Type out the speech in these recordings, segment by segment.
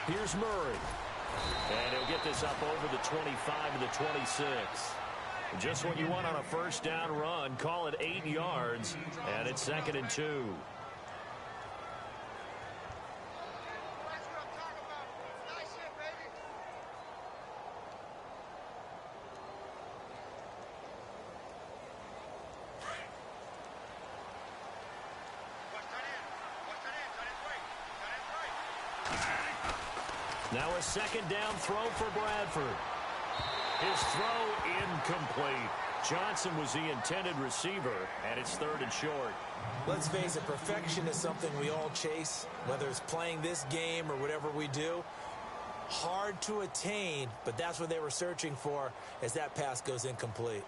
Here's Murray. And he'll get this up over the 25 to the 26. Just what you want on a first down run. Call it 8 yards, and it's 2nd and 2. Now a 2nd down throw for Bradford. His throw incomplete. Johnson was the intended receiver, and it's 3rd and short. Let's face it, perfection is something we all chase, whether it's playing this game or whatever we do. Hard to attain, but that's what they were searching for as that pass goes incomplete.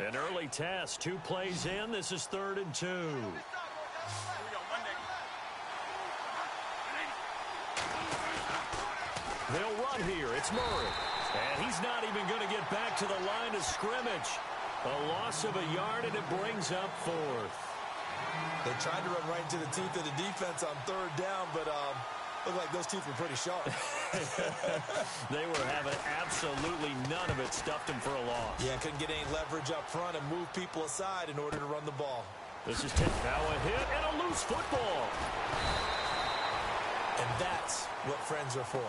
An early test, 2 plays in. This is 3rd and 2. They'll run here. It's Murray. And he's not even going to get back to the line of scrimmage. A loss of a yard, and it brings up 4th. They tried to run right into the teeth of the defense on 3rd down, but looked like those teeth were pretty sharp. They were having absolutely none of it. Stuffed him for a loss. Yeah, couldn't get any leverage up front and move people aside in order to run the ball. This is now a hit and a loose football. And that's what friends are for.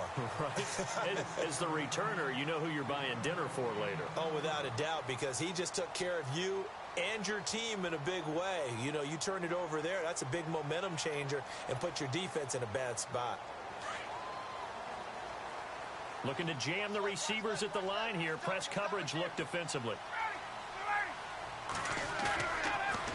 Right? As the returner, you know who you're buying dinner for later. Oh, without a doubt, because he just took care of you and your team in a big way. You know, you turn it over there, that's a big momentum changer and put your defense in a bad spot. Looking to jam the receivers at the line here. Press coverage look defensively.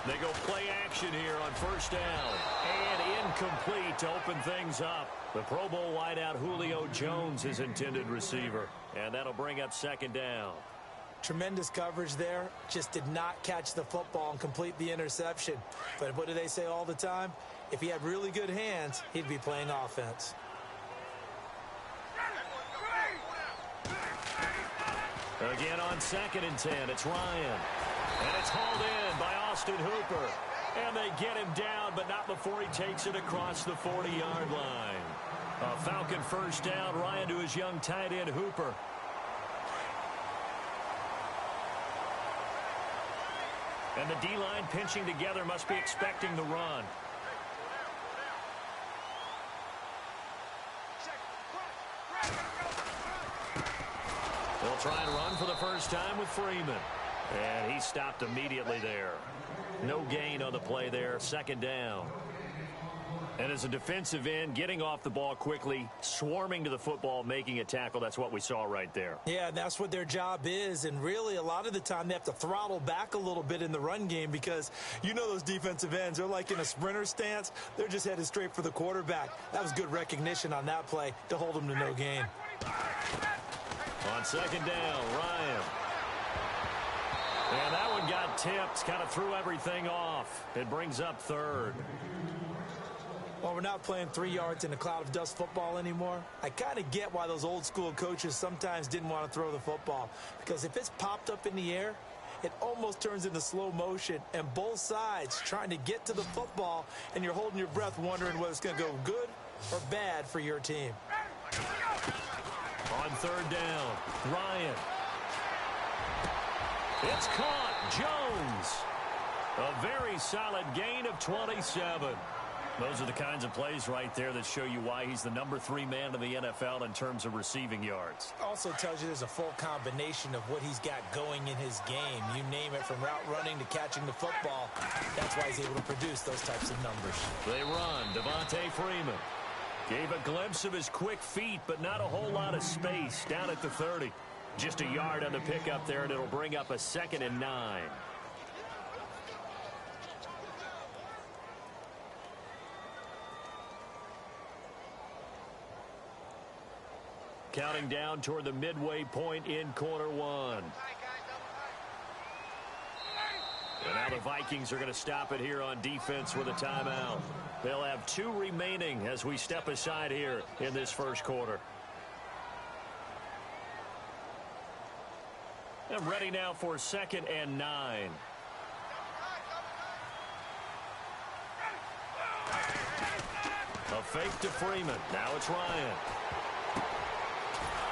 They go play action here on 1st down. And incomplete to open things up. The Pro Bowl wideout Julio Jones is intended receiver. And that'll bring up 2nd down. Tremendous coverage there. Just did not catch the football and complete the interception. But what do they say all the time? If he had really good hands, he'd be playing offense. Again on 2nd and 10, it's Ryan. And it's hauled in by Austin Hooper. And they get him down, but not before he takes it across the 40-yard line. A Falcon 1st down. Ryan to his young tight end, Hooper. And the D-line pinching together, must be expecting the run. They'll try and run for the first time with Freeman. And he stopped immediately there. No gain on the play there. 2nd down. And as a defensive end, getting off the ball quickly, swarming to the football, making a tackle, that's what we saw right there. Yeah, that's what their job is. And really, a lot of the time, they have to throttle back a little bit in the run game because you know those defensive ends, they're like in a sprinter stance. They're just headed straight for the quarterback. That was good recognition on that play to hold them to no gain. On 2nd down, Ryan. And that one got tipped, kind of threw everything off. It brings up 3rd. Well, we're not playing 3 yards in a cloud of dust football anymore. I kind of get why those old school coaches sometimes didn't want to throw the football. Because if it's popped up in the air, it almost turns into slow motion. And both sides trying to get to the football, and you're holding your breath wondering whether it's going to go good or bad for your team. On 3rd down, Ryan. It's caught. Jones. A very solid gain of 27. Those are the kinds of plays right there that show you why he's the number 3 man in the NFL in terms of receiving yards. Also tells you there's a full combination of what he's got going in his game. You name it, from route running to catching the football. That's why he's able to produce those types of numbers. They run. Devontae Freeman gave a glimpse of his quick feet, but not a whole lot of space down at the 30. Just a yard on the pickup there, and it'll bring up a 2nd and 9. Counting down toward the midway point in quarter 1. And now the Vikings are going to stop it here on defense with a timeout. They'll have 2 remaining as we step aside here in this first quarter. And ready now for 2nd and 9. A fake to Freeman. Now it's Ryan.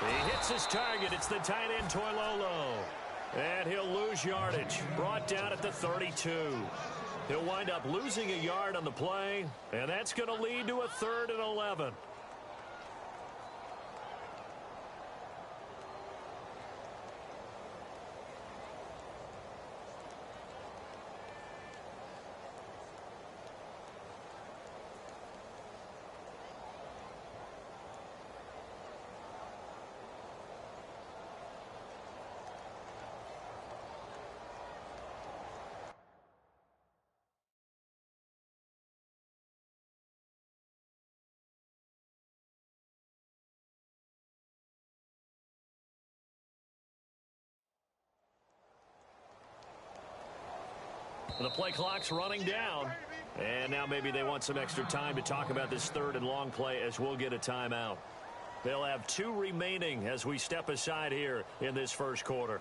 He hits his target. It's the tight end, Toilolo. And he'll lose yardage. Brought down at the 32. He'll wind up losing a yard on the play, and that's going to lead to a 3rd and 11. The play clock's running down. And now maybe they want some extra time to talk about this 3rd and long play as we'll get a timeout. They'll have 2 remaining as we step aside here in this first quarter.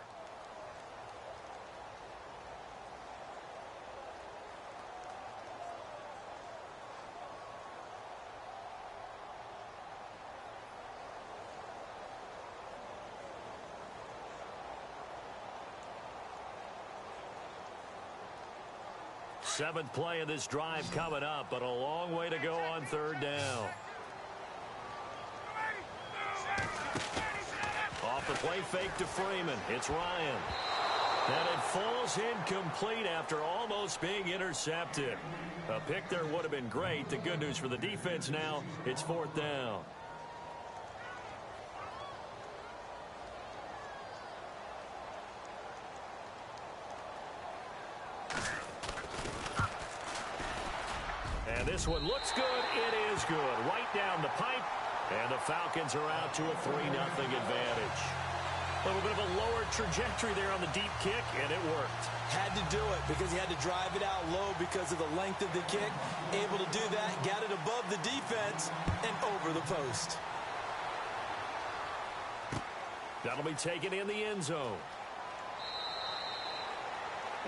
Seventh play of this drive coming up, but a long way to go on 3rd down. Off the play fake to Freeman. It's Ryan. And it falls incomplete after almost being intercepted. A pick there would have been great. The good news for the defense now, it's 4th down. This one looks good. It is good. Right down the pipe. And the Falcons are out to a 3-0 advantage. A little bit of a lower trajectory there on the deep kick, and it worked. Had to do it because he had to drive it out low because of the length of the kick. Able to do that, got it above the defense, and over the post. That'll be taken in the end zone.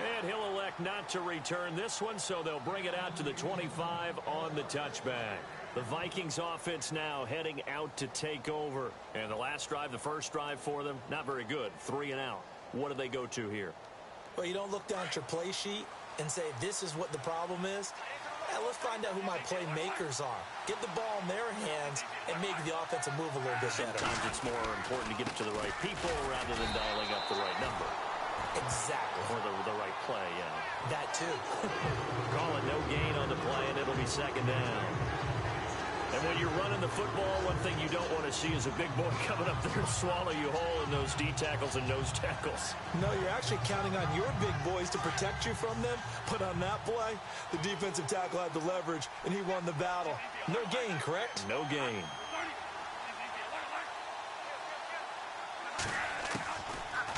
And he'll elect not to return this one, so they'll bring it out to the 25 on the touchback. The Vikings offense now heading out to take over. And the last drive, the first drive for them, not very good. 3 and out. What do they go to here? Well, you don't look down at your play sheet and say, this is what the problem is. Let's find out who my playmakers are. Get the ball in their hands and make the offensive move a little bit better. Sometimes it's more important to get it to the right people rather than dialing up the right number. Exactly. Or the right play, yeah. That too. Call it no gain on the play, and it'll be 2nd down. And when you're running the football, one thing you don't want to see is a big boy coming up there and swallow you whole in those D tackles and nose tackles. No, you're actually counting on your big boys to protect you from them. But on that play, the defensive tackle had the leverage, and he won the battle. No gain, correct? No gain.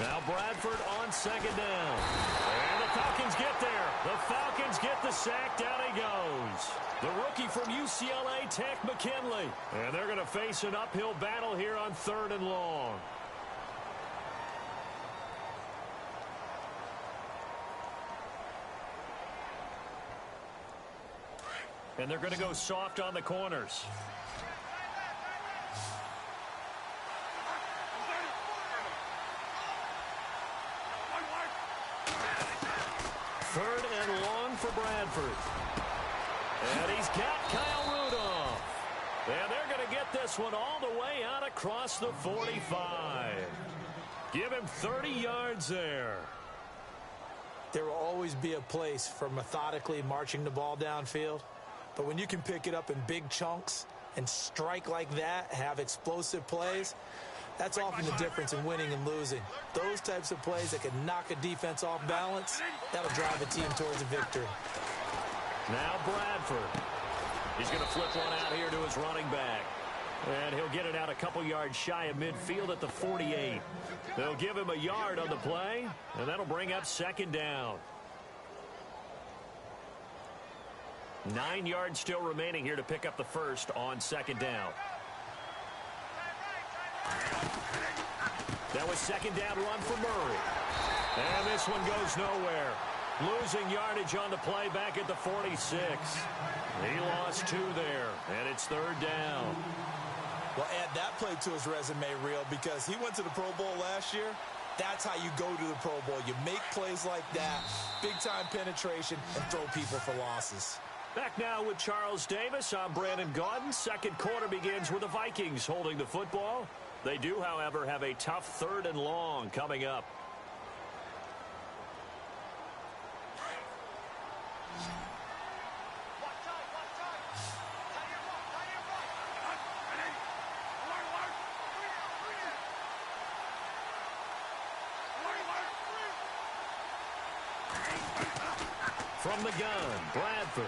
Now Bradford on 2nd down. And the Falcons get there. The Falcons get the sack. Down he goes. The rookie from UCLA, Tech McKinley. And they're going to face an uphill battle here on 3rd and long. And they're going to go soft on the corners. Third and long for Bradford. And he's got Kyle Rudolph. And they're going to get this one all the way out across the 45. Give him 30 yards there. There will always be a place for methodically marching the ball downfield. But when you can pick it up in big chunks and strike like that, have explosive plays, that's often the difference in winning and losing. Those types of plays that can knock a defense off balance, that'll drive a team towards a victory. Now Bradford. He's going to flip one out here to his running back. And he'll get it out a couple yards shy of midfield at the 48. They'll give him a yard on the play, and that'll bring up 2nd down. 9 yards still remaining here to pick up the first on 2nd down. That was 2nd down run for Murray. And this one goes nowhere. Losing yardage on the play back at the 46. He lost 2 there, and it's 3rd down. Well, add that play to his resume reel because he went to the Pro Bowl last year. That's how you go to the Pro Bowl. You make plays like that, big-time penetration, and throw people for losses. Back now with Charles Davis. I'm Brandon Gaudin. Second quarter begins with the Vikings holding the football. They do, however, have a tough 3rd and long coming up. From the gun, Bradford.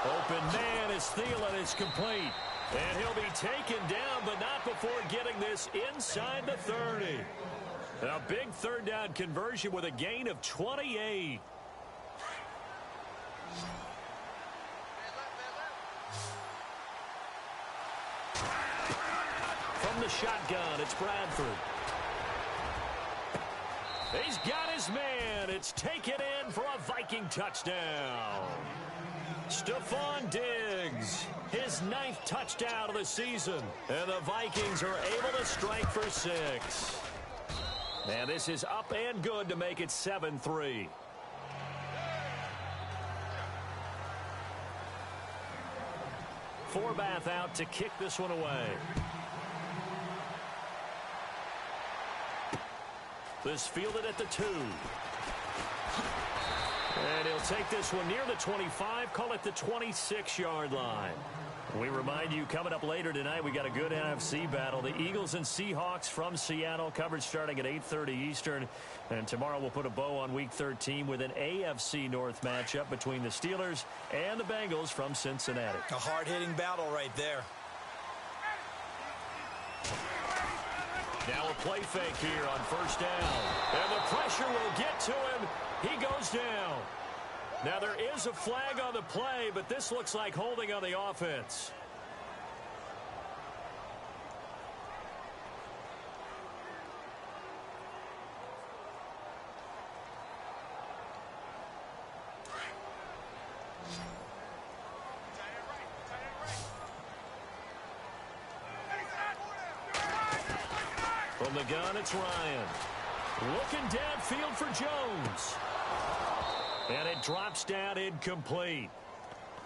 Open man is Thielen. It's complete. And he'll be taken down, but not before getting this inside the 30. A big 3rd down conversion with a gain of 28. From the shotgun, it's Bradford. He's got his man. It's taken in for a Viking touchdown. Stephon Diggs, his 9th touchdown of the season. And the Vikings are able to strike for 6. And this is up and good to make it 7-3. Forbath out to kick this one away. This fielded at the 2. And he'll take this one near the 25, call it the 26-yard line. We remind you, coming up later tonight, we got a good NFC battle. The Eagles and Seahawks from Seattle, coverage starting at 8:30 Eastern. And tomorrow we'll put a bow on Week 13 with an AFC North matchup between the Steelers and the Bengals from Cincinnati. A hard-hitting battle right there. Now a play fake here on 1st down. And the pressure will get to him. He goes down. Now there is a flag on the play, but this looks like holding on the offense. From the gun, it's Ryan. Looking downfield for Jones. And it drops down incomplete.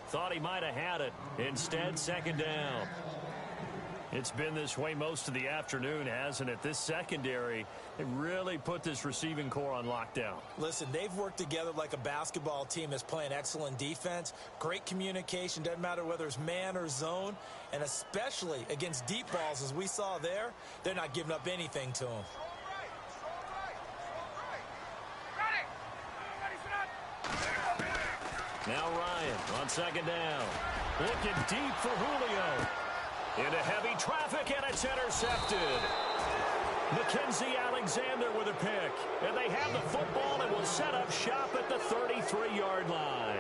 Thought he might have had it. Instead, 2nd down. It's been this way most of the afternoon, hasn't it? This secondary, they really put this receiving core on lockdown. Listen, they've worked together like a basketball team that's playing excellent defense. Great communication. Doesn't matter whether it's man or zone. And especially against deep balls, as we saw there, they're not giving up anything to them. Now Ryan on 2nd down. Looking deep for Julio. Into heavy traffic, and it's intercepted. Mackenzie Alexander with a pick. And they have the football and will set up shop at the 33-yard line.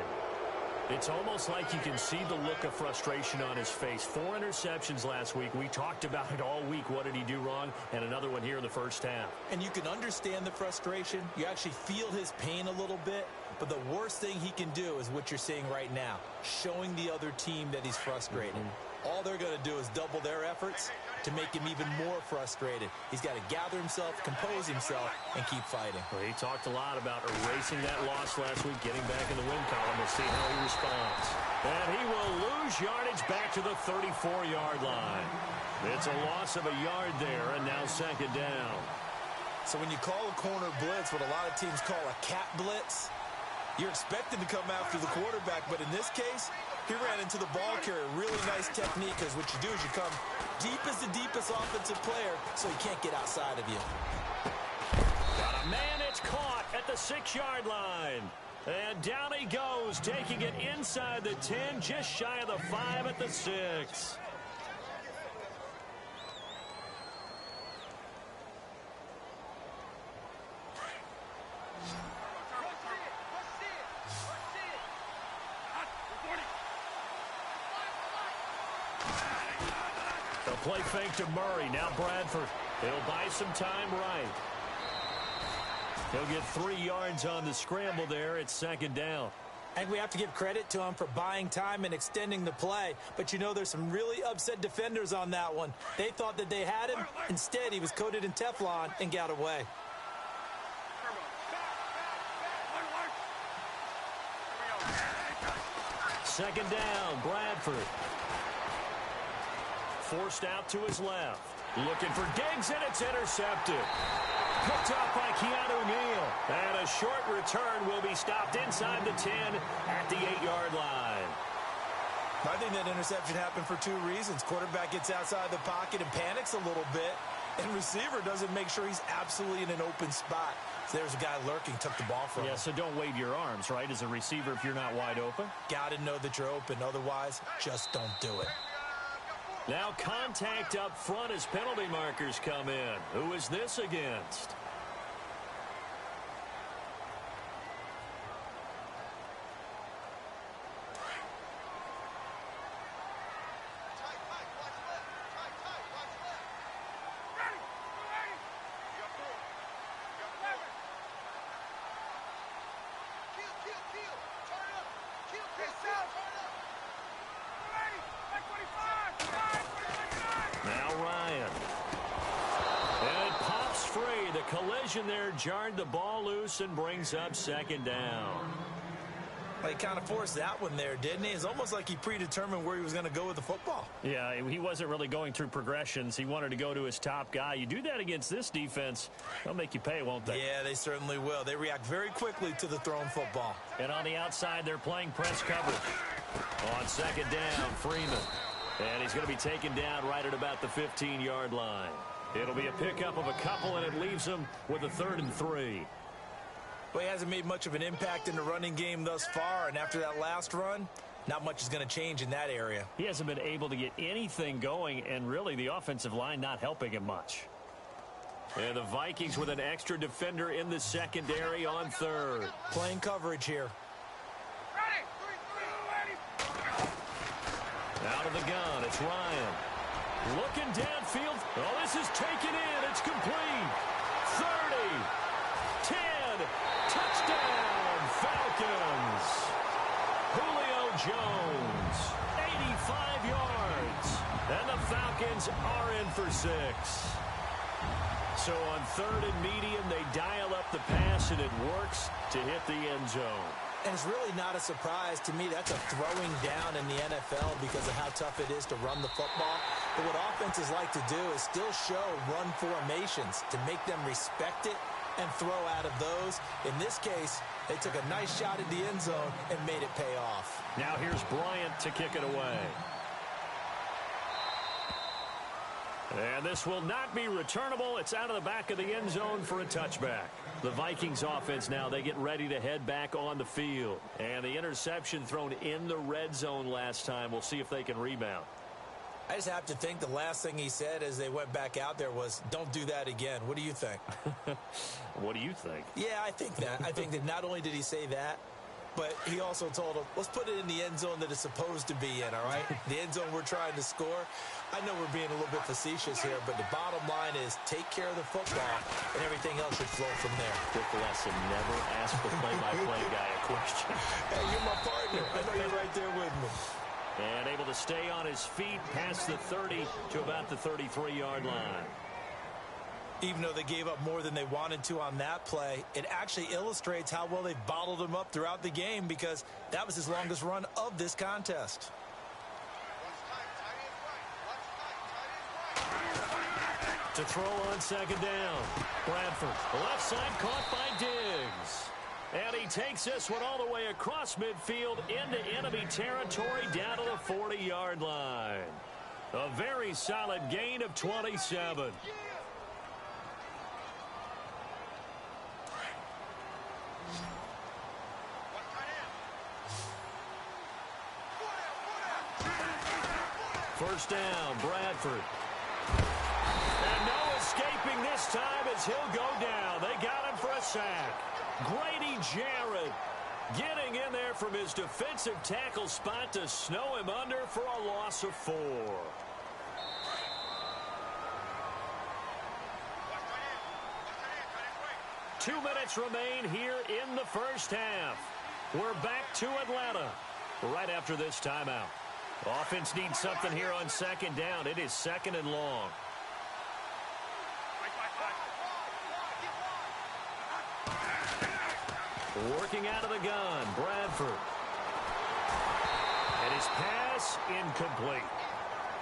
It's almost like you can see the look of frustration on his face. 4 interceptions last week. We talked about it all week. What did he do wrong? And another one here in the 1st half. And you can understand the frustration. You actually feel his pain a little bit. But the worst thing he can do is what you're seeing right now, showing the other team that he's frustrated. All they're going to do is double their efforts to make him even more frustrated. He's got to gather himself, compose himself, and keep fighting. Well, he talked a lot about erasing that loss last week, getting back in the win column. We'll see how he responds. And he will lose yardage back to the 34-yard line. It's a loss of a yard there, and now 2nd down. So when you call a corner blitz, what a lot of teams call a cat blitz, you're expected to come after the quarterback, but in this case, he ran into the ball carrier. Really nice technique, because what you do is you come deep as the deepest offensive player, so he can't get outside of you. Got a man, it's caught at the 6-yard line. And down he goes, taking it inside the 10, just shy of the 5 at the 6. Play fake to Murray. Now Bradford. He'll buy some time right. He'll get 3 yards on the scramble there. It's 2nd down. I think we have to give credit to him for buying time and extending the play. But, you know, there's some really upset defenders on that one. They thought that they had him. Instead, he was coated in Teflon and got away. Second down, Bradford. Forced out to his left. Looking for Diggs, and it's intercepted. Picked off by Keanu Neal. And a short return will be stopped inside the 10 at the 8-yard line. I think that interception happened for two reasons. Quarterback gets outside the pocket and panics a little bit, and receiver doesn't make sure he's absolutely in an open spot. So there's a guy lurking, took the ball from him. Yeah, so don't wave your arms, right, as a receiver if you're not wide open. Got to know that you're open. Otherwise, just don't do it. Now contact up front as penalty markers come in. Who is this against? Collision there jarred the ball loose and brings up second down. Well, he kind of forced that one there, didn't he? It's almost like he predetermined where he was going to go with the football. Yeah, he wasn't really going through progressions. He wanted to go to his top guy. You do that against this defense, they'll make you pay, won't they? Yeah, they certainly will. They react very quickly to the thrown football. And on the outside, they're playing press coverage. On second down, Freeman. And he's going to be taken down right at about the 15-yard line. It'll be a pickup of a couple, and it leaves him with a 3rd and 3. Well, he hasn't made much of an impact in the running game thus far, and after that last run, not much is going to change in that area. He hasn't been able to get anything going, and really the offensive line not helping him much. And the Vikings with an extra defender in the secondary on 3rd. Playing coverage here. Out of the gun, it's Ryan. Looking downfield. Oh, this is taken in. It's complete. 30. 10. Touchdown, Falcons. Julio Jones. 85 yards. And the Falcons are in for 6. So on 3rd and medium, they dial up the pass, and it works to hit the end zone. And it's really not a surprise to me. That's a throwing down in the NFL because of how tough it is to run the football. But what offenses like to do is still show run formations to make them respect it and throw out of those. In this case, they took a nice shot at the end zone and made it pay off. Now here's Bryant to kick it away. And this will not be returnable. It's out of the back of the end zone for a touchback. The Vikings offense now, they get ready to head back on the field. And the interception thrown in the red zone last time. We'll see if they can rebound. I just have to think the last thing he said as they went back out there was, don't do that again. What do you think? What do you think? Yeah, I think that. I think that not only did he say that, but he also told him, let's put it in the end zone that it's supposed to be in, all right? The end zone we're trying to score. I know we're being a little bit facetious here, but the bottom line is take care of the football, and everything else should flow from there. Quick lesson, never ask the play-by-play guy a question. Hey, you're my partner. I know you're right there with me. And able to stay on his feet past the 30 to about the 33-yard line. Even though they gave up more than they wanted to on that play, it actually illustrates how well they've bottled him up throughout the game because that was his longest run of this contest. To throw on second down. Bradford, left side caught by Diggs. And he takes this one all the way across midfield into enemy territory down to the 40-yard line. A very solid gain of 27. First down, Bradford. And no escaping this time as he'll go down. They got him for a sack. Grady Jarrett getting in there from his defensive tackle spot to snow him under for a loss of 4. 2 minutes remain here in the first half. We're back to Atlanta right after this timeout. Offense needs something here on second down. It is second and long. Working out of the gun, Bradford. And his pass incomplete.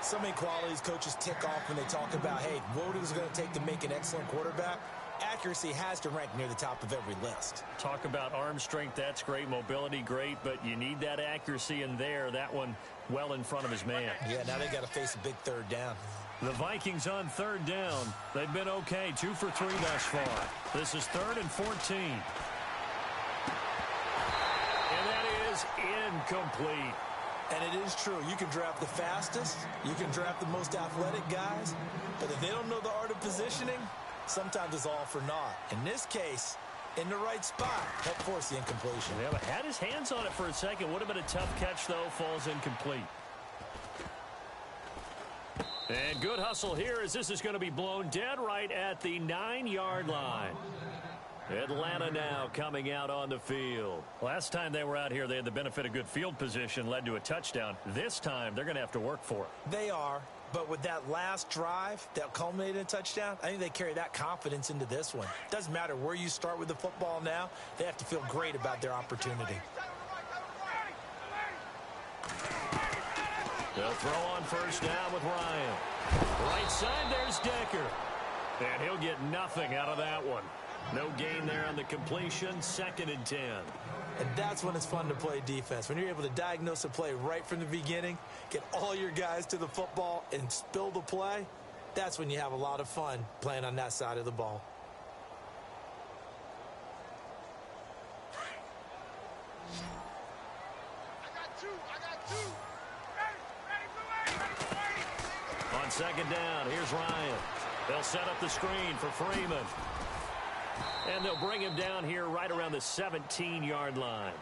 So many qualities coaches tick off when they talk about, hey, what is it going to take to make an excellent quarterback? Accuracy has to rank near the top of every list. Talk about arm strength, that's great. Mobility, great, but you need that accuracy in there. That one well in front of his man. Yeah, now they got to face a big third down. The Vikings on third down. They've been okay, 2 for 3 thus far. This is 3rd and 14. And that is incomplete. And it is true. You can draft the fastest. You can draft the most athletic guys. But if they don't know the art of positioning, sometimes it's all for naught. In this case, in the right spot, help force the incompletion. Yeah, but had his hands on it for a second. Would have been a tough catch, though. Falls incomplete. And good hustle here as this is going to be blown dead right at the 9-yard line. Atlanta now coming out on the field. Last time they were out here, they had the benefit of good field position, led to a touchdown. This time, they're going to have to work for it. They are, but with that last drive that culminated in a touchdown, I think they carry that confidence into this one. Doesn't matter where you start with the football now, they have to feel great about their opportunity. They'll throw on first down with Ryan. Right side, there's Decker. And he'll get nothing out of that one. No gain there on the completion, 2nd and 10. And that's when it's fun to play defense. When you're able to diagnose a play right from the beginning, get all your guys to the football and spill the play, that's when you have a lot of fun playing on that side of the ball. On second down, here's Ryan. They'll set up the screen for Freeman. And they'll bring him down here right around the 17-yard line.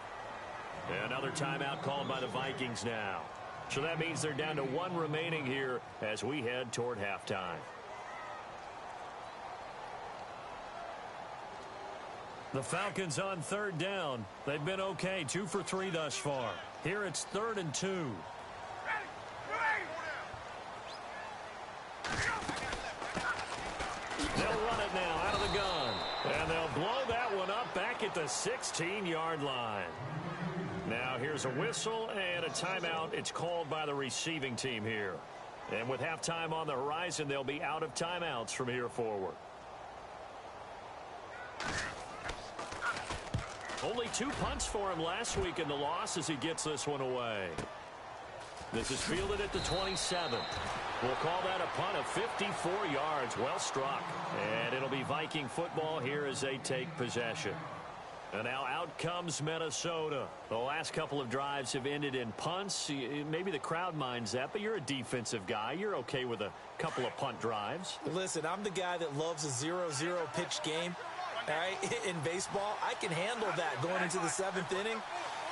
Another timeout called by the Vikings now. So that means they're down to 1 remaining here as we head toward halftime. The Falcons on third down. They've been okay, 2 for 3 thus far. Here it's 3rd and 2. They'll run it now out of the gun. And they'll blow that one up back at the 16-yard line. Now here's a whistle and a timeout. It's called by the receiving team here. And with halftime on the horizon, they'll be out of timeouts from here forward. Only 2 punts for him last week in the loss as he gets this one away. This is fielded at the 27. We'll call that a punt of 54 yards. Well struck. And it'll be Viking football here as they take possession. And now out comes Minnesota. The last couple of drives have ended in punts. Maybe the crowd minds that, but you're a defensive guy. You're okay with a couple of punt drives. Listen, I'm the guy that loves a 0-0 pitch game. All right, in baseball, I can handle that going into the 7th inning.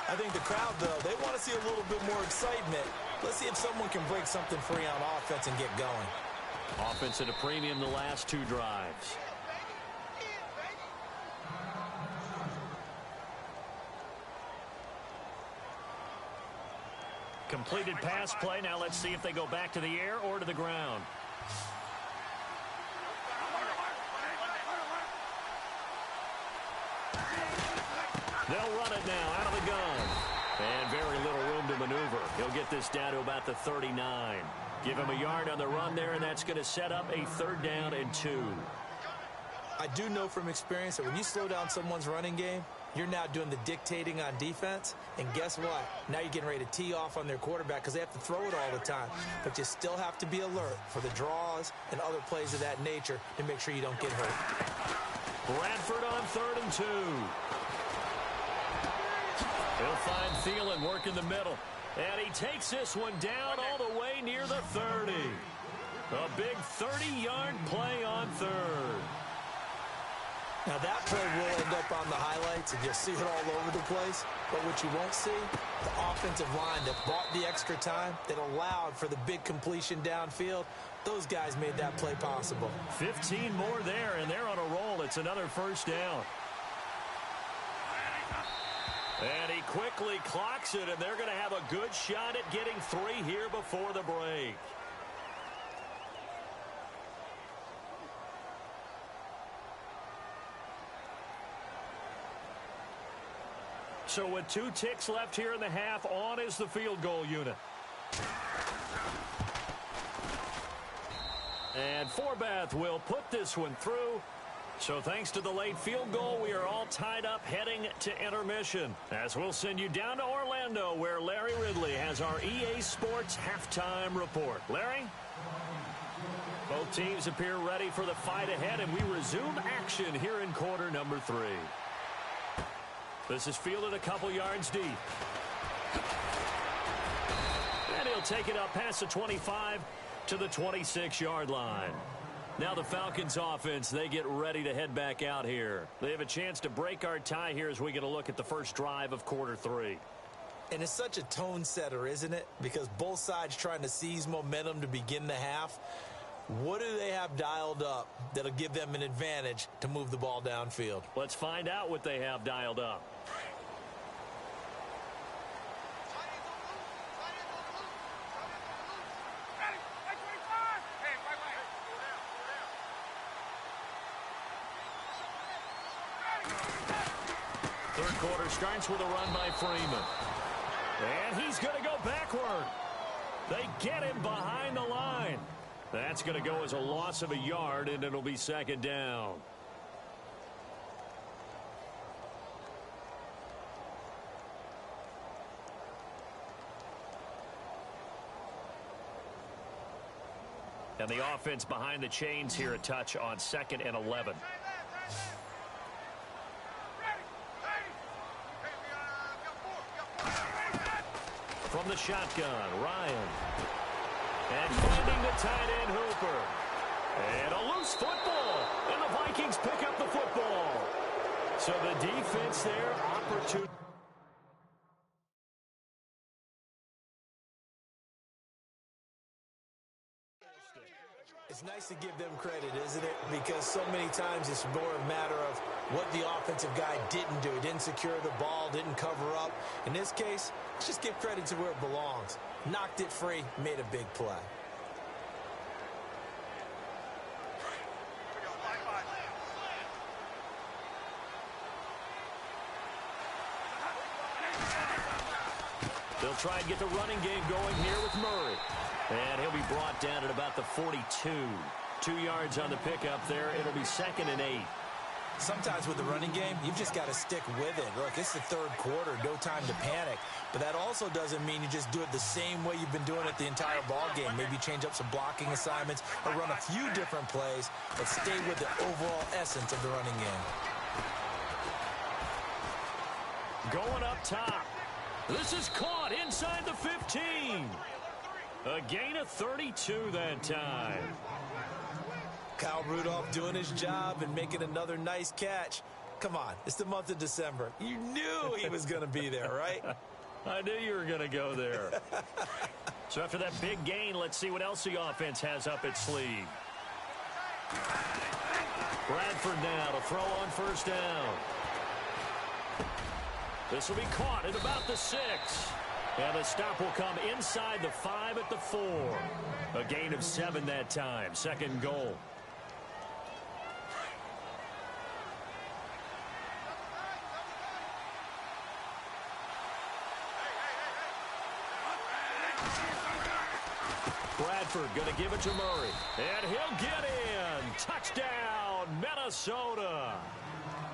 I think the crowd, though, they want to see a little bit more excitement. Let's see if someone can break something free on offense and get going. Offense at a premium the last 2 drives. Completed pass play. Now let's see if they go back to the air or to the ground. They'll run it now out of the gun. And very little room to maneuver. He'll get this down to about the 39. Give him a yard on the run there, and that's going to set up a 3rd down and 2. I do know from experience that when you slow down someone's running game, you're now doing the dictating on defense. And guess what? Now you're getting ready to tee off on their quarterback because they have to throw it all the time. But you still have to be alert for the draws and other plays of that nature to make sure you don't get hurt. Bradford on 3rd and 2. He'll find Thielen work in the middle. And he takes this one down all the way near the 30. A big 30-yard play on 3rd. Now that play will end up on the highlights, and you'll see it all over the place. But what you won't see, the offensive line that bought the extra time, that allowed for the big completion downfield, those guys made that play possible. 15 more there, and they're on a roll. It's another 1st down. And he quickly clocks it, and they're going to have a good shot at getting 3 here before the break. So with 2 ticks left here in the half, on is the field goal unit. And Forbath will put this one through. So thanks to the late field goal, we are all tied up heading to intermission. As we'll send you down to Orlando, where Larry Ridley has our EA Sports halftime report. Larry? Both teams appear ready for the fight ahead, and we resume action here in quarter number 3. This is fielded a couple yards deep. And he'll take it up past the 25 to the 26-yard line. Now the Falcons offense, they get ready to head back out here. They have a chance to break our tie here as we get a look at the first drive of quarter 3. And it's such a tone setter, isn't it? Because both sides trying to seize momentum to begin the half. What do they have dialed up that'll give them an advantage to move the ball downfield? Let's find out what they have dialed up. Third quarter starts with a run by Freeman. And he's going to go backward. They get him behind the line. That's going to go as a loss of a yard, and it'll be second down. And the offense behind the chains here, a touch on 2nd and 11. From the shotgun, Ryan. And finding the tight end, Hooper. And a loose football. And the Vikings pick up the football. So the defense there, opportunity. It's nice to give them credit, isn't it? Because so many times it's more a matter of what the offensive guy didn't do. He didn't secure the ball, didn't cover up. In this case, let's just give credit to where it belongs. Knocked it free, made a big play. They'll try and get the running game going here with Murray. And he'll be brought down at about the 42. 2 yards on the pickup there. It'll be 2nd and 8. Sometimes with the running game, you've just got to stick with it. Look, it's the third quarter, no time to panic. But that also doesn't mean you just do it the same way you've been doing it the entire ball game. Maybe change up some blocking assignments or run a few different plays, but stay with the overall essence of the running game. Going up top. This is caught inside the 15. A gain of 32 that time. Kyle Rudolph doing his job and making another nice catch. Come on, it's the month of December. You knew he was going to be there, right? I knew you were going to go there. So after that big gain, let's see what else the offense has up its sleeve. Bradford now to throw on first down. This will be caught at about the 6. And the stop will come inside the 5 at the 4. A gain of 7 that time. 2nd goal. Bradford going to give it to Murray. And he'll get in. Touchdown, Minnesota.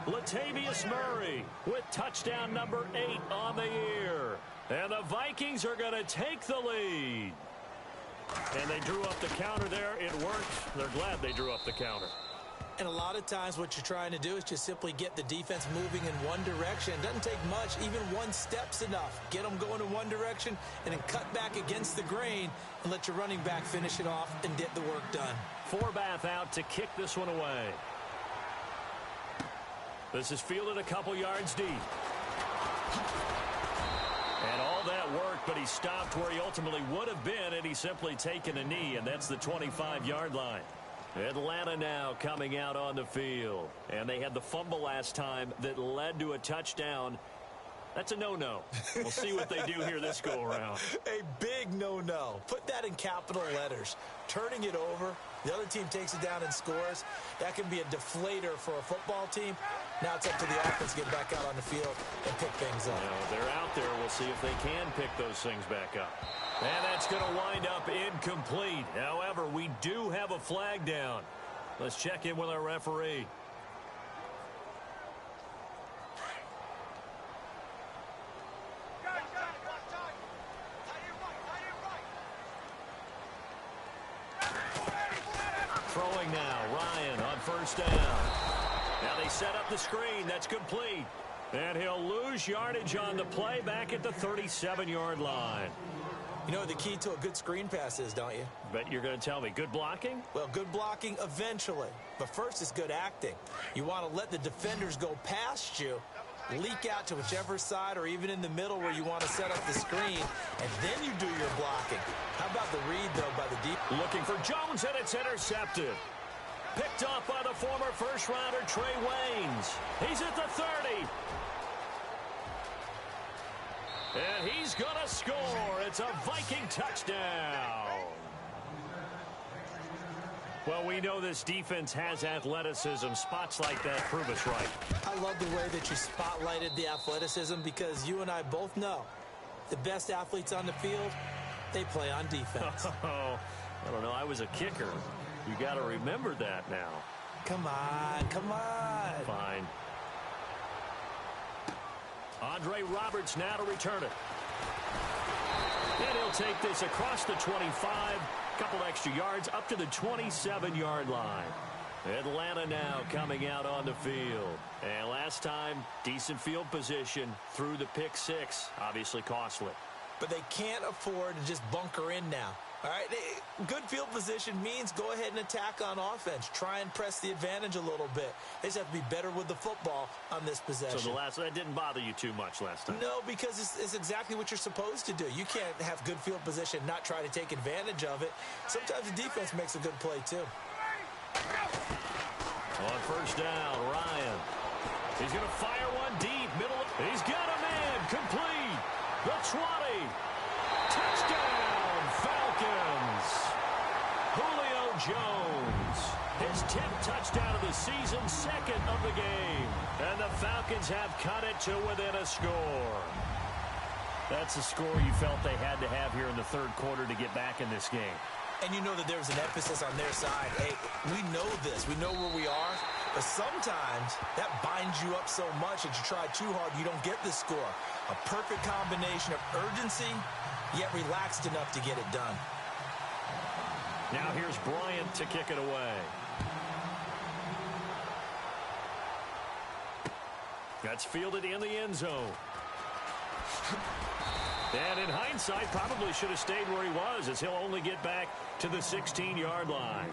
Latavius Murray with touchdown number 8 on the year. And the Vikings are going to take the lead. And they drew up the counter there. It worked. They're glad they drew up the counter. And a lot of times what you're trying to do is just simply get the defense moving in one direction. It doesn't take much. Even one step's enough. Get them going in one direction and then cut back against the grain and let your running back finish it off and get the work done. Forbath out to kick this one away. This is fielded a couple yards deep. And all that worked, but he stopped where he ultimately would have been, and he's simply taken a knee, and that's the 25-yard line. Atlanta now coming out on the field. And they had the fumble last time that led to a touchdown. That's a no-no. We'll see what they do here this go-around. A big no-no. Put that in capital letters. Turning it over, the other team takes it down and scores. That can be a deflator for a football team. Now it's up to the offense to get back out on the field and pick things up. They're out there. We'll see if they can pick those things back up. And that's going to wind up incomplete. However, we do have a flag down. Let's check in with our referee. Throwing now, Ryan on first down. Now they set up the screen. That's complete. And he'll lose yardage on the play back at the 37-yard line. You know what the key to a good screen pass is, don't you? Bet you're going to tell me. Good blocking? Well, good blocking eventually. But first is good acting. You want to let the defenders go past you, leak out to whichever side or even in the middle where you want to set up the screen, and then you do your blocking. How about the read, though, by the deep? Looking for Jones, and it's intercepted. Picked off by the former first-rounder Trey Waynes. He's at the 30. And he's going to score. It's a Viking touchdown. Well, we know this defense has athleticism. Spots like that prove us right. I love the way that you spotlighted the athleticism because you and I both know the best athletes on the field, they play on defense. Oh, I don't know. I was a kicker. You got to remember that now. Come on, come on. Fine. Andre Roberts now to return it. And he'll take this across the 25. Couple extra yards up to the 27-yard line. Atlanta now coming out on the field. And last time, decent field position through the pick six. Obviously costly. But they can't afford to just bunker in now. All right, good field position means go ahead and attack on offense. Try and press the advantage a little bit. They just have to be better with the football on this possession. So that didn't bother you too much last time? No, because it's exactly what you're supposed to do. You can't have good field position, not try to take advantage of it. Sometimes the defense makes a good play, too. On first down, Ryan. He's going to fire one deep. Middle. He's got a man. Complete. The 20. Touchdown. Falcons. Julio Jones. His 10th touchdown of the season, second of the game. And the Falcons have cut it to within a score. That's a score you felt they had to have here in the third quarter to get back in this game. And you know that there's an emphasis on their side. Hey, we know this. We know where we are. But sometimes that binds you up so much that you try too hard, you don't get the score. A perfect combination of urgency, yet relaxed enough to get it done. Now here's Bryant to kick it away. That's fielded in the end zone. And in hindsight, probably should have stayed where he was, as he'll only get back to the 16-yard line.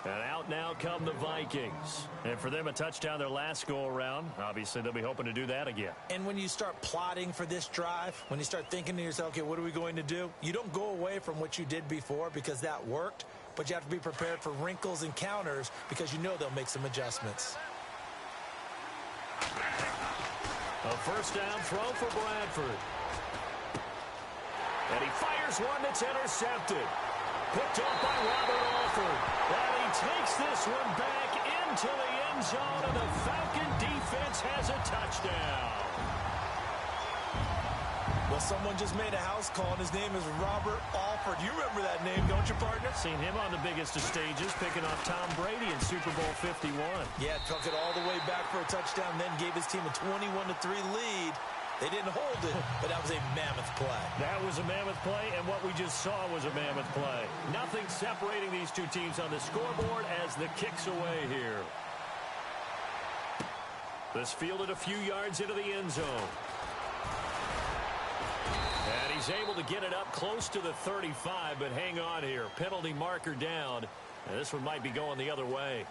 And out now come the Vikings. And for them, a touchdown their last go-around. Obviously, they'll be hoping to do that again. And when you start plotting for this drive, when you start thinking to yourself, okay, what are we going to do? You don't go away from what you did before because that worked, but you have to be prepared for wrinkles and counters because you know they'll make some adjustments. A first down throw for Bradford. And he fires one that's intercepted. Picked off by Robert Alford. And he takes this one back into the end zone, and the Falcon defense has a touchdown. Well, someone just made a house call, and his name is Robert Alford. You remember that name, don't you, partner? Seen him on the biggest of stages, picking off Tom Brady in Super Bowl 51. Yeah, took it all the way back for a touchdown, then gave his team a 21-3 lead. They didn't hold it, but that was a mammoth play. That was a mammoth play, and what we just saw was a mammoth play. Nothing separating these two teams on the scoreboard as the kick's away here. This fielded a few yards into the end zone. And he's able to get it up close to the 35, but hang on here. Penalty marker down, and this one might be going the other way.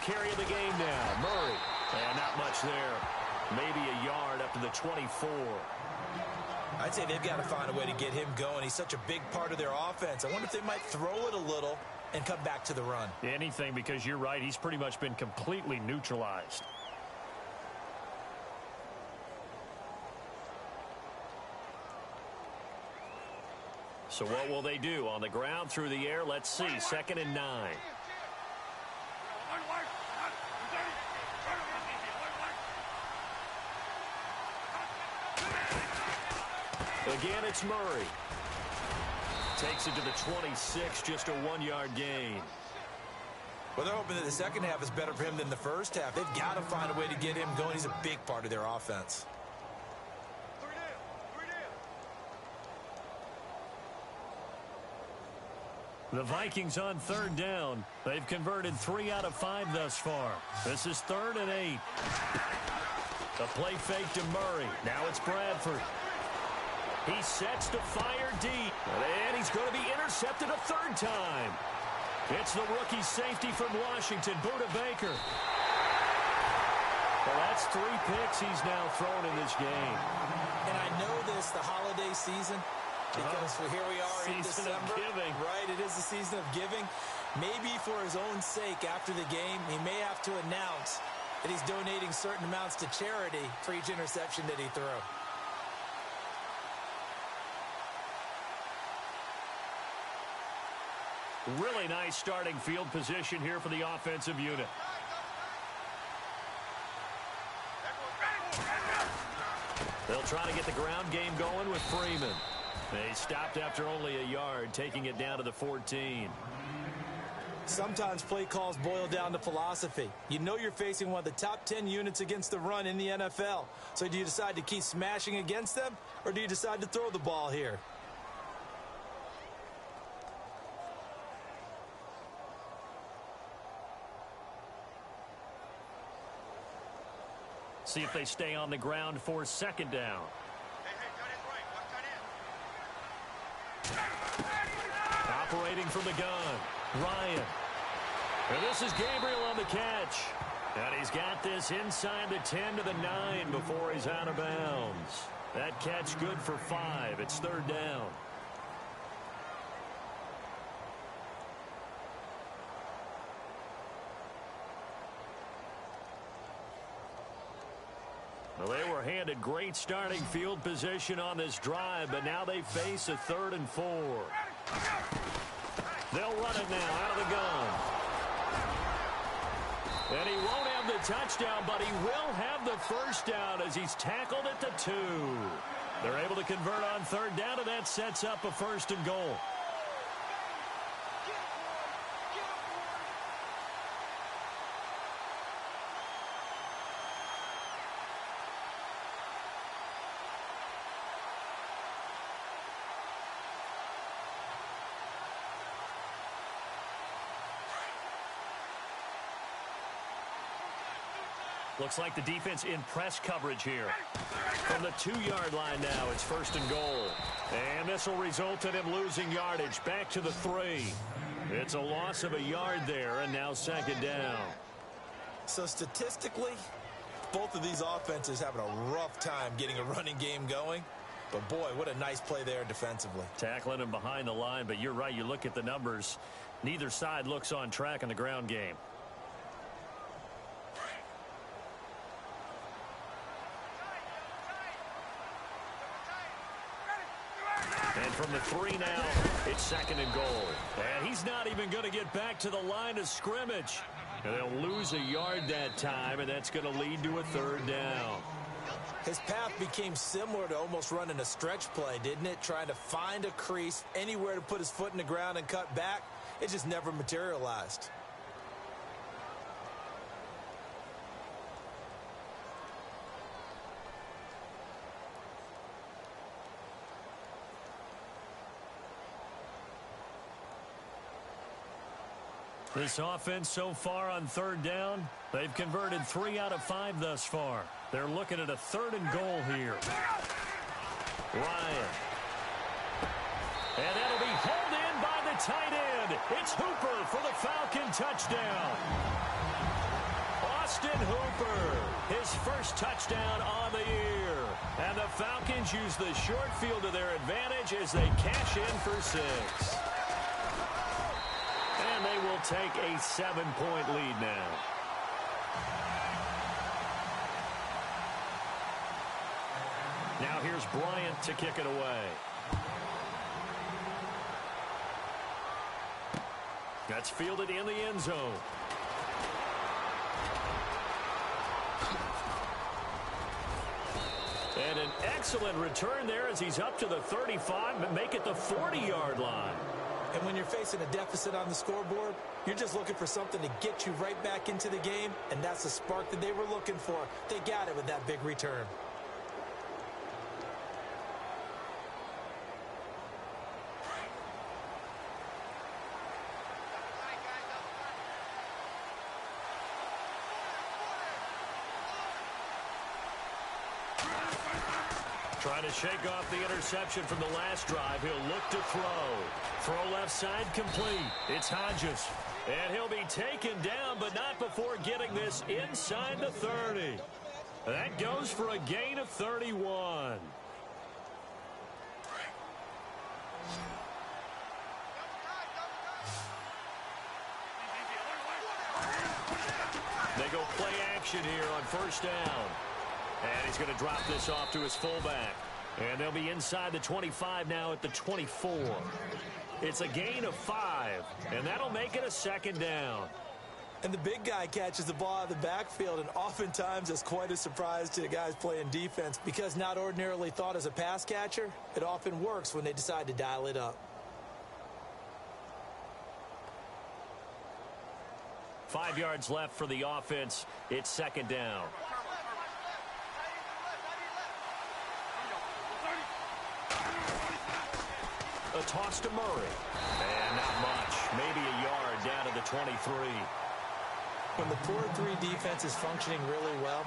Carry of the game now. Murray And not much there. Maybe a yard up to the 24. I'd say they've got to find a way to get him going. He's such a big part of their offense. I wonder if they might throw it a little and come back to the run. Anything, because you're right. He's pretty much been completely neutralized. So what will they do? On the ground, through the air, let's see. 2nd and 9. Again, it's Murray. Takes it to the 26, just a 1-yard gain. Well, they're hoping that the second half is better for him than the first half. They've got to find a way to get him going. He's a big part of their offense. The Vikings on 3rd down. They've converted 3 out of 5 thus far. This is 3rd and 8. The play fake to Murray. Now it's Bradford. He sets to fire deep. And he's going to be intercepted a 3rd time. It's the rookie safety from Washington, Buda Baker. Well, that's 3 picks he's now thrown in this game. And I know this, the holiday season, because here we are in December. Season of giving. Right, it is the season of giving. Maybe for his own sake after the game, he may have to announce that he's donating certain amounts to charity for each interception that he threw. Really nice starting field position here for the offensive unit. They'll try to get the ground game going with Freeman. They stopped after only a yard, taking it down to the 14. Sometimes play calls boil down to philosophy. You know you're facing one of the top 10 units against the run in the NFL. So do you decide to keep smashing against them, or do you decide to throw the ball here? See if they stay on the ground for 2nd down. Operating from the gun, Ryan. And this is Gabriel on the catch. And he's got this inside the 10 to the 9 before he's out of bounds. That catch good for 5. It's 3rd down. Well, they were handed great starting field position on this drive, but now they face a 3rd and 4. They'll run it now out of the gun. And he won't have the touchdown, but he will have the 1st down as he's tackled at the 2. They're able to convert on 3rd down, and that sets up a 1st and goal. Looks like the defense in press coverage here. From the 2-yard line now, it's 1st and goal. And this will result in him losing yardage back to the 3. It's a loss of a yard there, and now 2nd down. So statistically, both of these offenses having a rough time getting a running game going. But boy, what a nice play there defensively. Tackling him behind the line, but you're right, you look at the numbers. Neither side looks on track in the ground game. And from the 3 now, it's 2nd and goal. And he's not even going to get back to the line of scrimmage. And they'll lose a yard that time, and that's going to lead to a 3rd down. His path became similar to almost running a stretch play, didn't it? Trying to find a crease, anywhere to put his foot in the ground and cut back. It just never materialized. This offense so far on 3rd down, they've converted 3 out of 5 thus far. They're looking at a 3rd and goal here. Ryan. And that'll be hauled in by the tight end. It's Hooper for the Falcon touchdown. Austin Hooper, his first touchdown on the year. And the Falcons use the short field to their advantage as they cash in for 6. And they will take a 7-point lead now. Now here's Bryant to kick it away. That's fielded in the end zone. And an excellent return there as he's up to the 35, but make it the 40-yard line. And when you're facing a deficit on the scoreboard, you're just looking for something to get you right back into the game, and that's the spark that they were looking for. They got it with that big return. Trying to shake off the interception from the last drive. He'll look to throw. Throw left side complete. It's Hodges. And he'll be taken down, but not before getting this inside the 30. That goes for a gain of 31. They go play action here on first down. And he's going to drop this off to his fullback. And they'll be inside the 25 now at the 24. It's a gain of 5, and that'll make it a second down. And the big guy catches the ball out of the backfield, and oftentimes it's quite a surprise to the guys playing defense because not ordinarily thought as a pass catcher, it often works when they decide to dial it up. 5 yards left for the offense. It's second down. A toss to Murray. And not much. Maybe a yard down to the 23. When the 4-3 defense is functioning really well,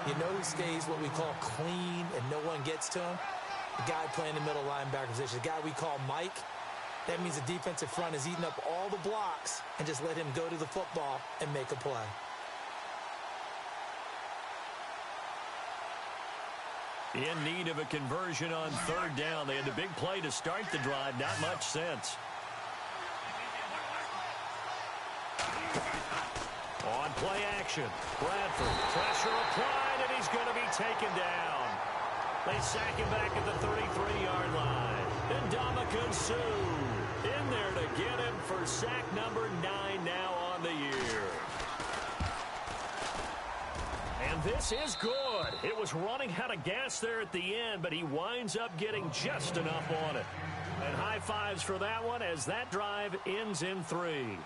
you know who stays what we call clean and no one gets to him? The guy playing the middle linebacker position, the guy we call Mike. That means the defensive front is eating up all the blocks and just let him go to the football and make a play. In need of a conversion on third down. They had a big play to start the drive. Not much sense. On play action. Bradford. Pressure applied, and he's going to be taken down. They sack him back at the 33-yard line. And Ndamukong Suh in there to get him for sack number 9 now on the year. And this is good. It was running out of gas there at the end, but he winds up getting just enough on it. And high fives for that one as that drive ends in 3.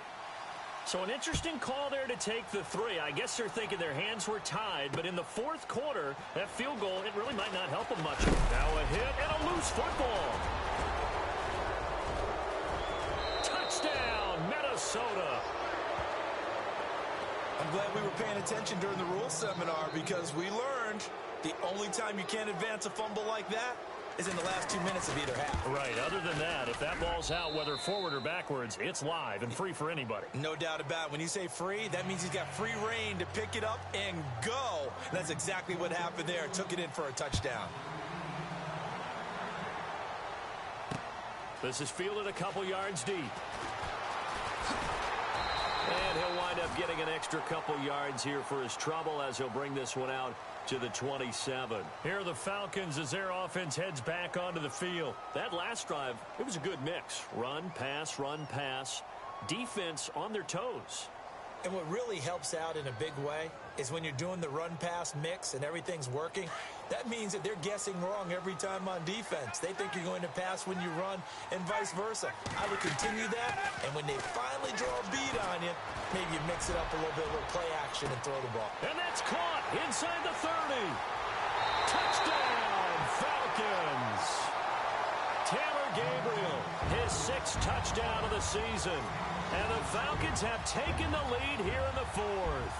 So an interesting call there to take the 3. I guess they're thinking their hands were tied, but in the fourth quarter, that field goal, it really might not help them much. Now a hit and a loose football. Touchdown, Minnesota. I'm glad we were paying attention during the rules seminar because we learned the only time you can't advance a fumble like that is in the last 2 minutes of either half. Right. Other than that, if that ball's out, whether forward or backwards, it's live and free for anybody. No doubt about it. When you say free, that means he's got free reign to pick it up and go. And that's exactly what happened there. Took it in for a touchdown. This is fielded a couple yards deep. And he'll wind up getting an extra couple yards here for his trouble as he'll bring this one out to the 27. Here are the Falcons as their offense heads back onto the field. That last drive, it was a good mix. Run, pass, defense on their toes. And what really helps out in a big way is when you're doing the run-pass mix and everything's working, that means that they're guessing wrong every time on defense. They think you're going to pass when you run and vice versa. I would continue that, and when they finally draw a beat on you, maybe you mix it up a little bit, a little play action and throw the ball. And that's caught inside the 30. Touchdown, Falcons. Taylor Gabriel, his 6th touchdown of the season. And the Falcons have taken the lead here in the 4th.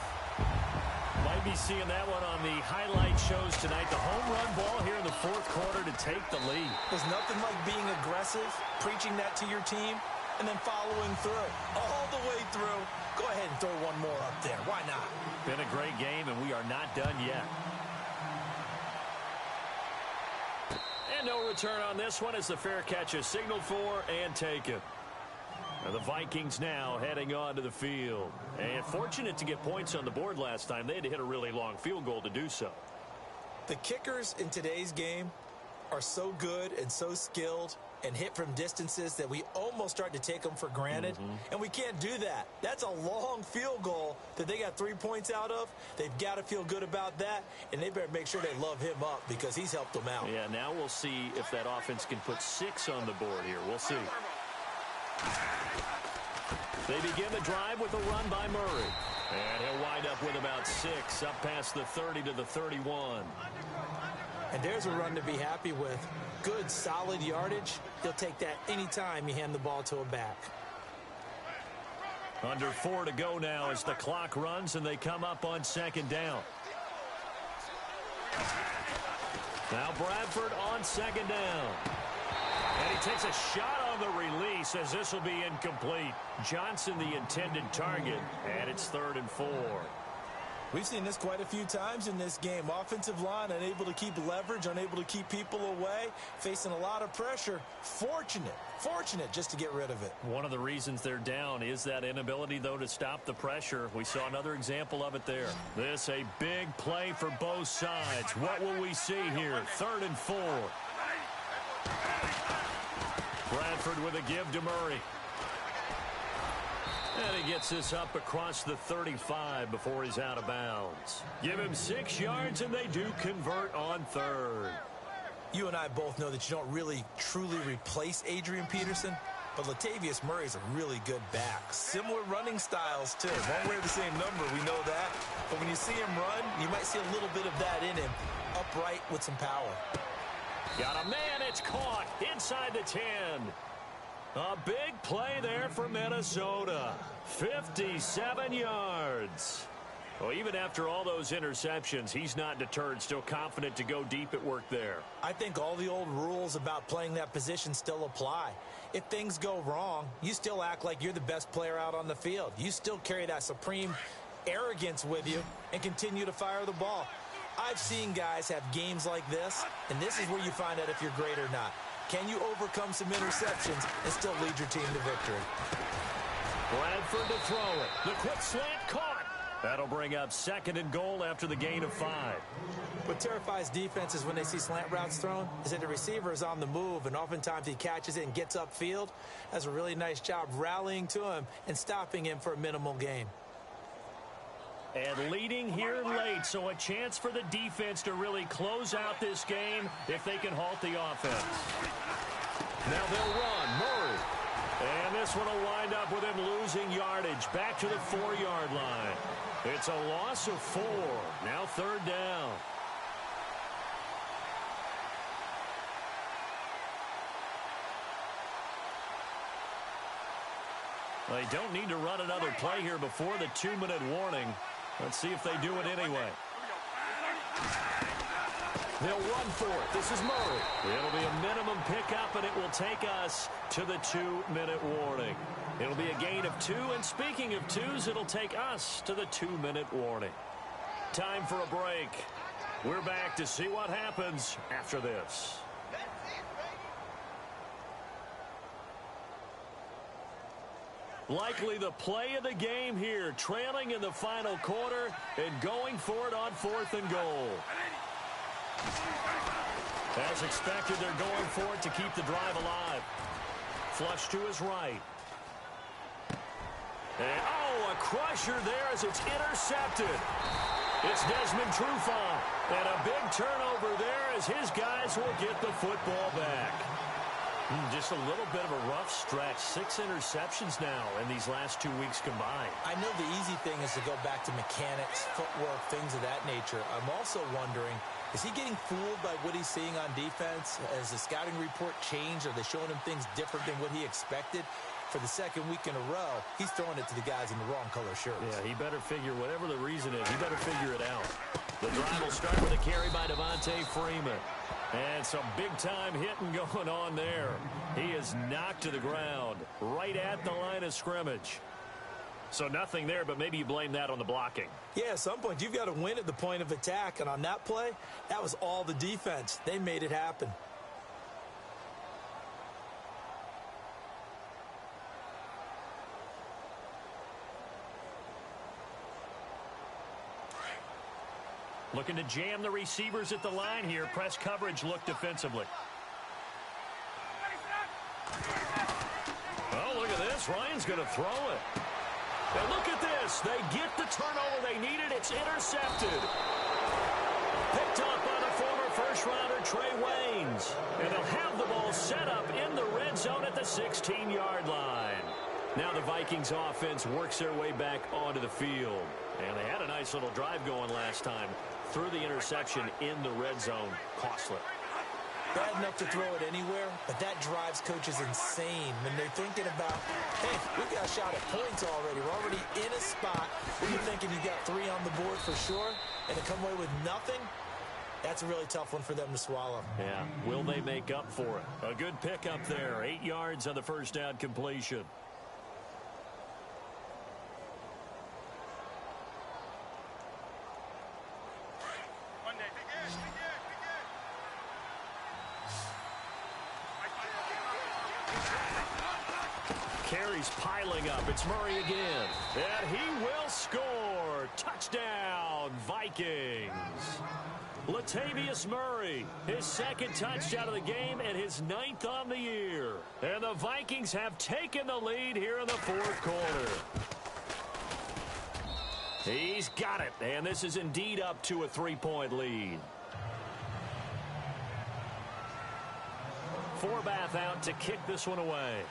Might be seeing that one on the highlight shows tonight. The home run ball here in the 4th quarter to take the lead. There's nothing like being aggressive, preaching that to your team, and then following through, all the way through. Go ahead and throw one more up there. Why not? Been a great game, and we are not done yet. And no return on this one as the fair catch is signaled for and taken. And the Vikings now heading on to the field. And fortunate to get points on the board last time. They had to hit a really long field goal to do so. The kickers in today's game are so good and so skilled and hit from distances that we almost start to take them for granted. And we can't do that. That's a long field goal that they got 3 points out of. They've got to feel good about that, and they better make sure they love him up because he's helped them out. Yeah, now we'll see if that offense can put 6 on the board here. We'll see. They begin the drive with a run by Murray. And he'll wind up with about 6, up past the 30 to the 31. And there's a run to be happy with. Good, solid yardage. He'll take that anytime you hand the ball to a back. Under 4 to go now as the clock runs and they come up on second down. Now Bradford on second down. And he takes a shot on the release as this will be incomplete. Johnson the intended target, and it's 3rd and 4. We've seen this quite a few times in this game. Offensive line unable to keep leverage, unable to keep people away, facing a lot of pressure. Fortunate just to get rid of it. One of the reasons they're down is that inability, though, to stop the pressure. We saw another example of it there. This a big play for both sides. What will we see here? 3rd and 4. Bradford with a give to Murray. And he gets this up across the 35 before he's out of bounds. Give him 6 yards, and they do convert on 3rd. You and I both know that you don't really truly replace Adrian Peterson, but Latavius Murray is a really good back. Similar running styles, too. Won't wear the same number, we know that. But when you see him run, you might see a little bit of that in him, upright with some power. Got a man, it's caught inside the 10. A big play there for Minnesota. 57 yards. Well, even after all those interceptions, he's not deterred, still confident to go deep at work there. I think all the old rules about playing that position still apply. If things go wrong, you still act like you're the best player out on the field. You still carry that supreme arrogance with you and continue to fire the ball. I've seen guys have games like this, and this is where you find out if you're great or not. Can you overcome some interceptions and still lead your team to victory? Bradford to throw it. The quick slant caught. That'll bring up 2nd and goal after the gain of 5. What terrifies defenses when they see slant routes thrown is that the receiver is on the move, and oftentimes he catches it and gets upfield. Does a really nice job rallying to him and stopping him for a minimal gain. And leading here late, so a chance for the defense to really close out this game if they can halt the offense. Now they'll run. Murray. And this one will wind up with him losing yardage back to the 4-yard line. It's a loss of 4. Now 3rd down. They don't need to run another play here before the 2-minute warning. Let's see if they do it anyway. They'll run for it. This is Murray. It'll be a minimum pickup, and it will take us to the 2-minute warning. It'll be a gain of 2, and speaking of 2s, it'll take us to the 2-minute warning. Time for a break. We're back to see what happens after this. Likely the play of the game here, trailing in the final quarter and going for it on 4th and goal. As expected, they're going for it to keep the drive alive. Flush to his right. And, a crusher there as it's intercepted. It's Desmond Trufant. And a big turnover there as his guys will get the football back. Just a little bit of a rough stretch. 6 interceptions now in these last 2 weeks combined. I know the easy thing is to go back to mechanics, footwork, things of that nature. I'm also wondering, is he getting fooled by what he's seeing on defense? Has the scouting report changed? Are they showing him things different than what he expected? for the second week in a row, he's throwing it to the guys in the wrong color shirts. Yeah, he better figure, whatever the reason is, he better figure it out. The drive will start with a carry by Devontae Freeman. And some big-time hitting going on there. He is knocked to the ground right at the line of scrimmage. So nothing there, but maybe you blame that on the blocking. Yeah, at some point, you've got to win at the point of attack. And on that play, that was all the defense. They made it happen. Looking to jam the receivers at the line here. Press coverage look defensively. Oh, look at this. Ryan's going to throw it. And look at this. They get the turnover they needed. It's intercepted. Picked up by the former first-rounder Trey Waynes. And they'll have the ball set up in the red zone at the 16-yard line. Now the Vikings offense works their way back onto the field. And they had a nice little drive going last time. Through the interception in the red zone. Costly. Bad enough to throw it anywhere, but that drives coaches insane when they're thinking about, hey, we got a shot at points already. We're already in a spot where you're thinking you got 3 on the board for sure, and to come away with nothing, that's a really tough one for them to swallow. Yeah, will they make up for it? A good pickup there. 8 yards on the first down completion. Carries piling up. It's Murray again. And he will score. Touchdown, Vikings. Latavius Murray, his second touchdown of the game and his 9th on the year. And the Vikings have taken the lead here in the fourth quarter. He's got it. And this is indeed up to a 3-point lead. Forbath out to kick this one away.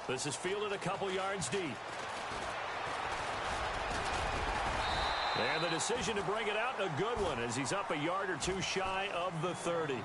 This is fielded a couple yards deep. And the decision to bring it out, a good one, as he's up a yard or two shy of the 30.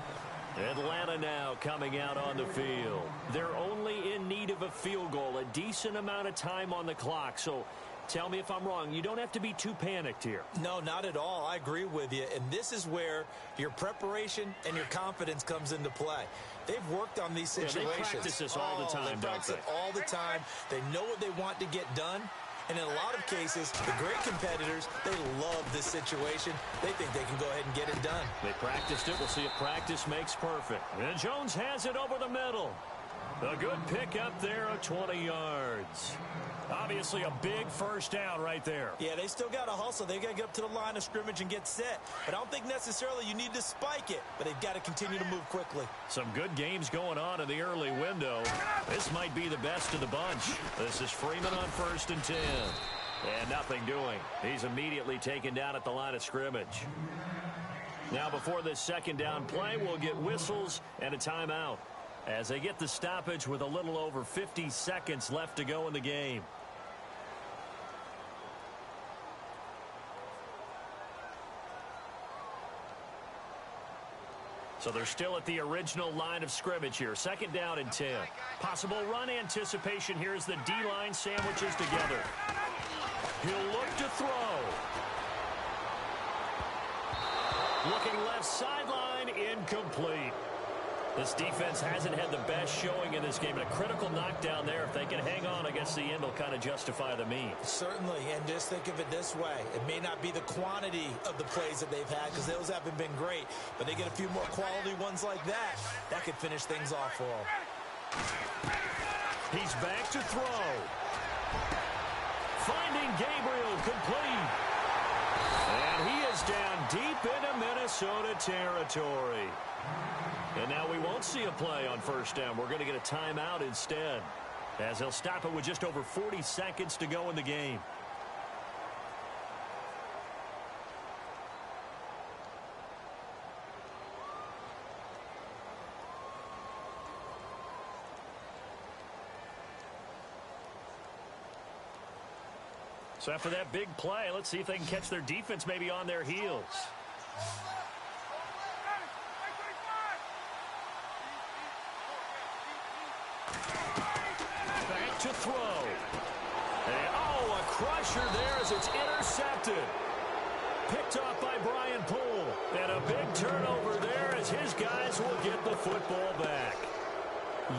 Atlanta now coming out on the field. They're only in need of a field goal, a decent amount of time on the clock. So tell me if I'm wrong. You don't have to be too panicked here. No, not at all. I agree with you. And this is where your preparation and your confidence comes into play. They've worked on these situations. Yeah, they practice this all the time, they practice it all the time. They know what they want to get done. And in a lot of cases, the great competitors, they love this situation. They think they can go ahead and get it done. They practiced it. We'll see if practice makes perfect. And Jones has it over the middle. A good pickup there of 20 yards. Obviously a big first down right there. Yeah, they still got to hustle. They got to get up to the line of scrimmage and get set. But I don't think necessarily you need to spike it. But they've got to continue to move quickly. Some good games going on in the early window. This might be the best of the bunch. This is Freeman on 1st and 10. And nothing doing. He's immediately taken down at the line of scrimmage. Now before this second down play, we'll get whistles and a timeout as they get the stoppage with a little over 50 seconds left to go in the game. So they're still at the original line of scrimmage here. 2nd down and 10. Possible run anticipation here as the D-line sandwiches together. He'll look to throw. Looking left sideline, incomplete. This defense hasn't had the best showing in this game. And a critical knockdown there. If they can hang on, I guess the end will kind of justify the means. Certainly, and just think of it this way. It may not be the quantity of the plays that they've had, because those haven't been great. But they get a few more quality ones like that. That could finish things off for them. He's back to throw. Finding Gabriel complete. And he is down deep into Minnesota territory. And now we won't see a play on 1st down. We're going to get a timeout instead, as they'll stop it with just over 40 seconds to go in the game. So after that big play, let's see if they can catch their defense maybe on their heels. pressure there as it's intercepted. Picked off by Brian Poole. And a big turnover there as his guys will get the football back.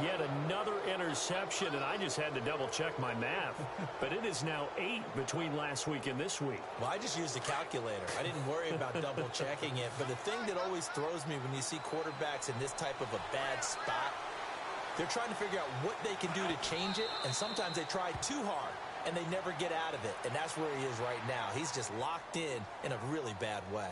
Yet another interception, and I just had to double-check my math. But it is now 8 between last week and this week. Well, I just used a calculator. I didn't worry about double-checking it. But the thing that always throws me when you see quarterbacks in this type of a bad spot, they're trying to figure out what they can do to change it, and sometimes they try too hard, and they never get out of it. And that's where he is right now. He's just locked in a really bad way.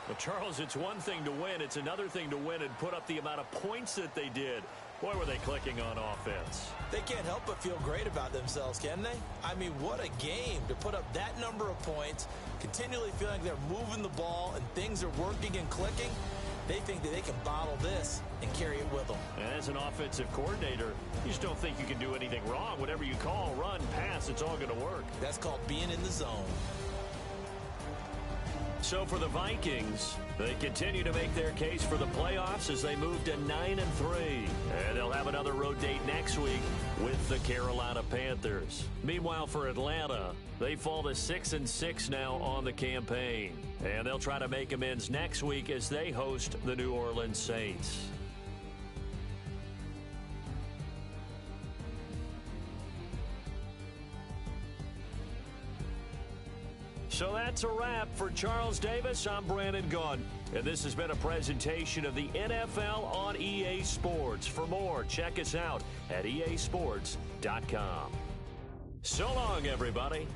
Well, Charles, it's one thing to win. It's another thing to win and put up the amount of points that they did. Boy, were they clicking on offense. They can't help but feel great about themselves, can they? I mean, what a game to put up that number of points, continually feeling like they're moving the ball and things are working and clicking. They think that they can bottle this and carry it with them. And as an offensive coordinator, you just don't think you can do anything wrong. Whatever you call, run, pass, it's all going to work. That's called being in the zone. So for the Vikings, they continue to make their case for the playoffs as they move to 9-3. And they'll have another road date next week with the Carolina Panthers. Meanwhile, for Atlanta, they fall to 6-6 now on the campaign. And they'll try to make amends next week as they host the New Orleans Saints. So that's a wrap for Charles Davis. I'm Brandon Gunn. And this has been a presentation of the NFL on EA Sports. For more, check us out at easports.com. So long, everybody.